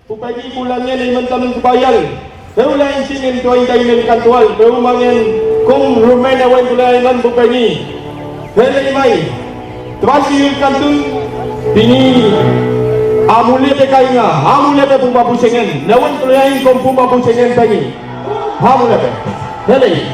Pupagi pulangnya ni mentam kebayal. Teulah insinin tuai dainen kantual. Perumangan kong rumen awan tulainan pupagi. Helai mai. Terasi kantung bini amule pe kainga, amule pe pumpa pusengen. Nawan tulain kong pumpa pusengen pagi. Amule pe. Helai.